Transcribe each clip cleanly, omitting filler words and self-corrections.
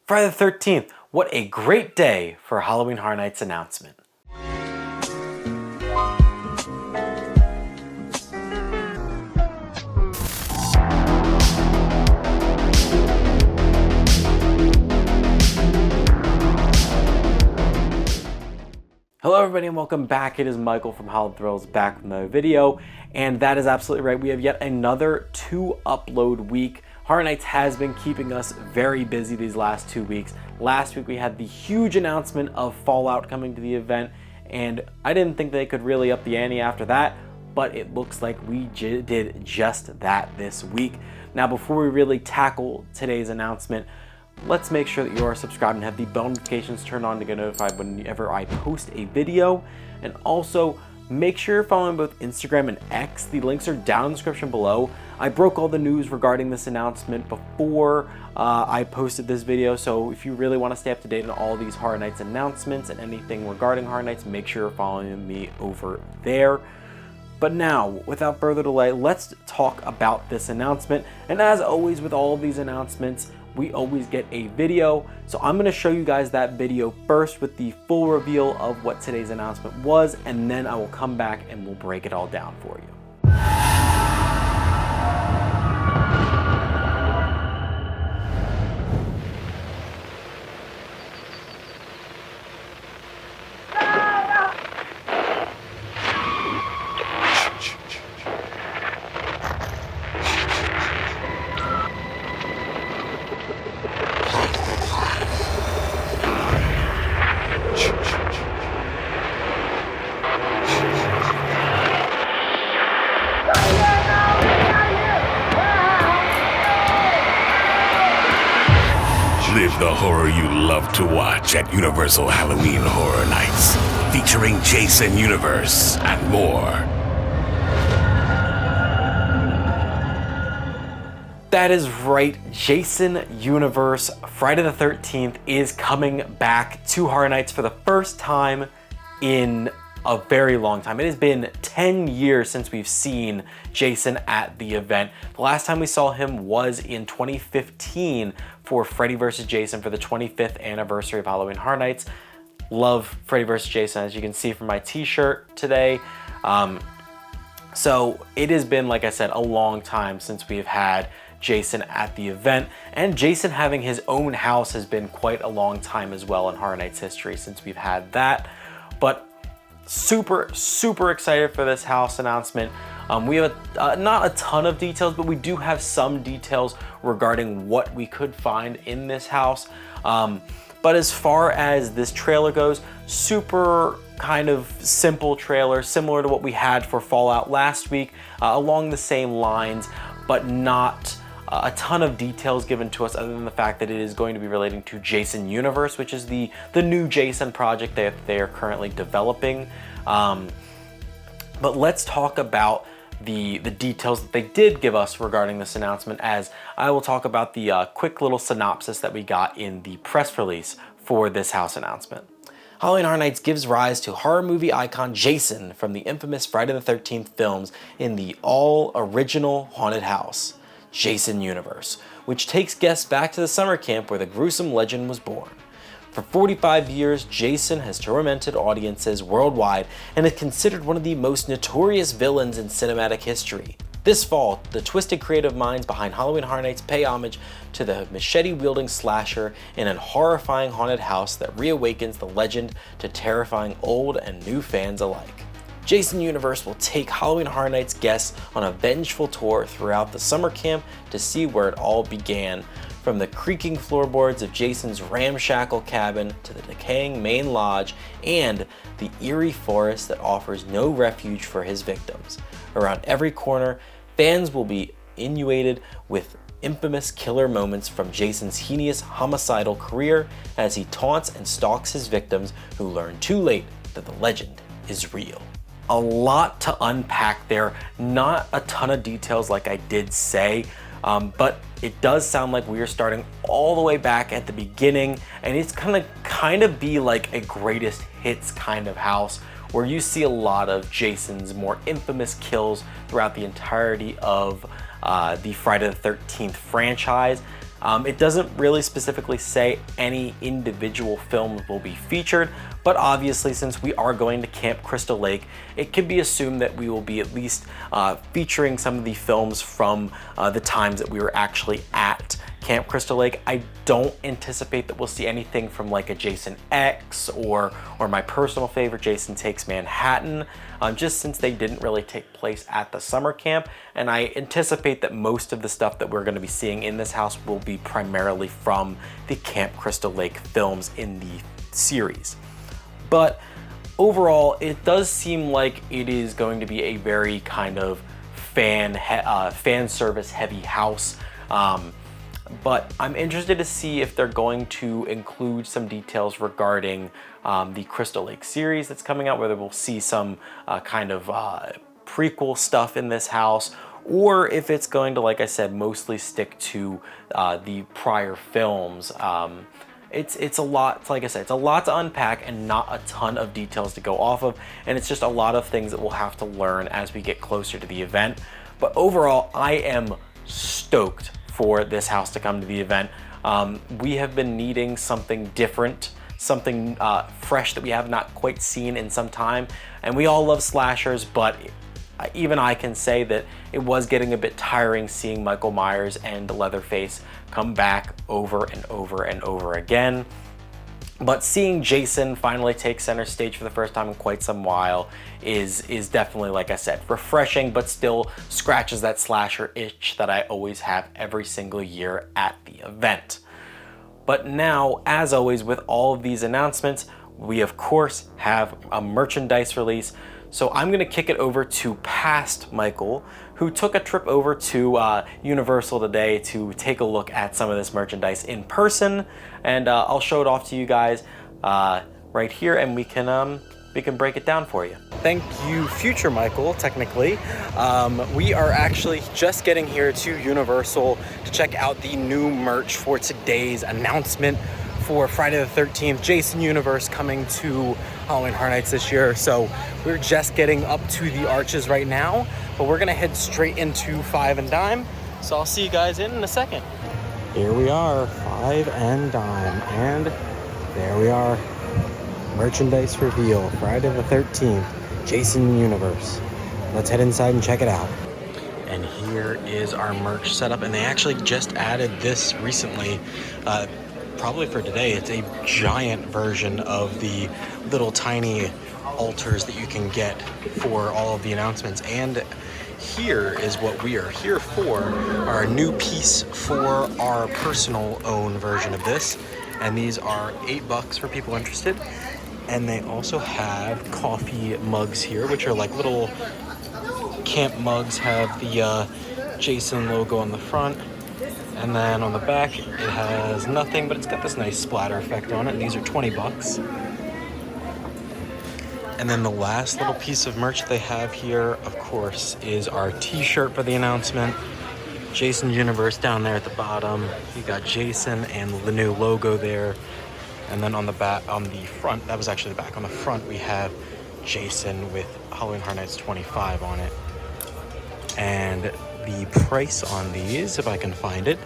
Friday the 13th, what a great day for Halloween Horror Nights announcement. Hello everybody and welcome back. It is Michael from Halloween Thrills back with another video, and that is absolutely right. We have yet another 2-upload week. Horror Nights has been keeping us very busy these last 2 weeks. Last week we had the huge announcement of Fallout coming to the event, and I didn't think they could really up the ante after that, but it looks like we did just that this week. Now before we really tackle today's announcement, let's make sure that you are subscribed and have the bell notifications turned on to get notified whenever I post a video. And also make sure you're following both Instagram and X. The links are down in the description below. I broke all the news regarding this announcement before I posted this video, so if you really want to stay up to date on all these Horror Nights announcements and anything regarding Horror Nights, make sure you're following me over there. But now, without further delay, let's talk about this announcement. And as always with all of these announcements, we always get a video. So I'm gonna show you guys that video first with the full reveal of what today's announcement was, and then I will come back and we'll break it all down for you. Live the horror you love to watch at Universal Halloween Horror Nights, featuring Jason Universe and more. That is right, Jason Universe Friday the 13th is coming back to Horror Nights for the first time in a very long time. It has been 10 years since we've seen Jason at the event. The last time we saw him was in 2015 for Freddy vs. Jason for the 25th anniversary of Halloween Horror Nights. Love Freddy vs. Jason, as you can see from my t-shirt today. So it has been, like I said, a long time since we've had Jason at the event, and Jason having his own house has been quite a long time as well in Horror Nights history since we've had that. But super excited for this house announcement. We have not a ton of details, but we do have some details regarding what we could find in this house. But as far as this trailer goes, super kind of simple trailer, similar to what we had for Fallout last week, along the same lines, but not a ton of details given to us other than the fact that it is going to be relating to Jason Universe, which is the new Jason project that they are currently developing. But let's talk about the details that they did give us regarding this announcement, as I will talk about the quick little synopsis that we got in the press release for this house announcement. Halloween Horror Nights gives rise to horror movie icon Jason from the infamous Friday the 13th films in the all-original haunted house, Jason Universe, which takes guests back to the summer camp where the gruesome legend was born. For 45 years, Jason has tormented audiences worldwide and is considered one of the most notorious villains in cinematic history. This fall, the twisted creative minds behind Halloween Horror Nights pay homage to the machete-wielding slasher in a horrifying haunted house that reawakens the legend to terrifying old and new fans alike. Jason Universe will take Halloween Horror Nights guests on a vengeful tour throughout the summer camp to see where it all began, from the creaking floorboards of Jason's ramshackle cabin to the decaying main lodge and the eerie forest that offers no refuge for his victims. Around every corner, fans will be inundated with infamous killer moments from Jason's heinous homicidal career as he taunts and stalks his victims who learn too late that the legend is real. A lot to unpack there, not a ton of details like I did say, but it does sound like we are starting all the way back at the beginning, and it's gonna kind of be like a greatest hits kind of house where you see a lot of Jason's more infamous kills throughout the entirety of the Friday the 13th franchise. It doesn't really specifically say any individual films will be featured, but obviously since we are going to Camp Crystal Lake, it can be assumed that we will be at least featuring some of the films from the times that we were actually at Camp Crystal Lake. I don't anticipate that we'll see anything from like a Jason X or my personal favorite, Jason Takes Manhattan, just since they didn't really take place at the summer camp. And I anticipate that most of the stuff that we're going to be seeing in this house will be primarily from the Camp Crystal Lake films in the series. But overall, it does seem like it is going to be a very kind of fan service heavy house. But I'm interested to see if they're going to include some details regarding the Crystal Lake series that's coming out, whether we'll see some kind of prequel stuff in this house, or if it's going to, like I said, mostly stick to the prior films. It's a lot, like I said, it's a lot to unpack and not a ton of details to go off of, and it's just a lot of things that we'll have to learn as we get closer to the event. But overall, I am stoked for this house to come to the event. We have been needing something different, something fresh that we have not quite seen in some time, and we all love slashers, but even I can say that it was getting a bit tiring seeing Michael Myers and Leatherface come back over and over and over again. But seeing Jason finally take center stage for the first time in quite some while is definitely, like I said, refreshing, but still scratches that slasher itch that I always have every single year at the event. But now, as always, with all of these announcements, we of course have a merchandise release. So I'm gonna kick it over to past Michael, who took a trip over to Universal today to take a look at some of this merchandise in person, and I'll show it off to you guys right here, and we can break it down for you. Thank you, future Michael, technically. We are actually just getting here to Universal to check out the new merch for today's announcement for Friday the 13th, Jason Universe coming to Halloween Horror Nights this year. So we're just getting up to the arches right now, but we're gonna head straight into Five and Dime. So I'll see you guys in a second. Here we are, Five and Dime, and there we are. Merchandise reveal, Friday the 13th, Jason Universe. Let's head inside and check it out. And here is our merch setup, and they actually just added this recently, probably for today. It's a giant version of the little tiny altars that you can get for all of the announcements. And here is what we are here for, our new piece for our personal own version of this. And these are $8 for people interested. And they also have coffee mugs here, which are like little camp mugs, have the Jason logo on the front. And then on the back, it has nothing, but it's got this nice splatter effect on it. And these are $20. And then the last little piece of merch they have here, of course, is our t-shirt for the announcement. Jason Universe down there at the bottom. You got Jason and the new logo there. And then on the back, on the front, that was actually the back. On the front, we have Jason with Halloween Horror Nights 25 on it. And the price on these, if I can find it,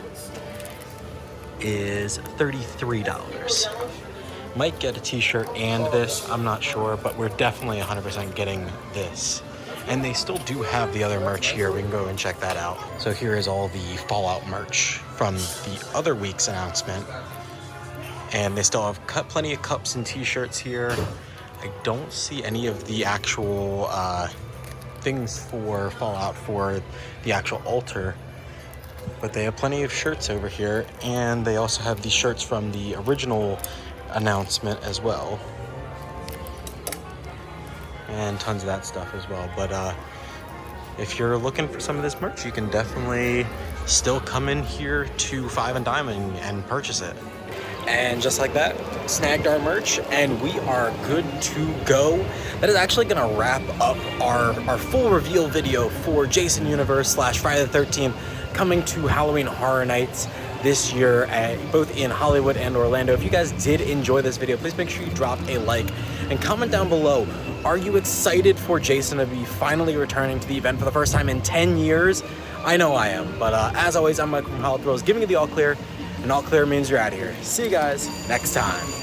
is $33. Might get a t-shirt and this, I'm not sure, but we're definitely 100% getting this. And they still do have the other merch here. We can go and check that out. So here is all the Fallout merch from the other week's announcement. And they still have plenty of cups and t-shirts here. I don't see any of the actual things for Fallout for the actual altar, but they have plenty of shirts over here, and they also have the shirts from the original announcement as well, and tons of that stuff as well. But if you're looking for some of this merch, you can definitely still come in here to Five and Dime and purchase it. And just like that, snagged our merch, and we are good to go. That is actually gonna wrap up our full reveal video for Jason Universe / Friday the 13th coming to Halloween Horror Nights this year, both in Hollywood and Orlando. If you guys did enjoy this video, please make sure you drop a like and comment down below. Are you excited for Jason to be finally returning to the event for the first time in 10 years? I know I am, but as always, I'm Michael from Hollywood Thrills, giving you the all clear. and all clear means you're out of here. See you guys next time.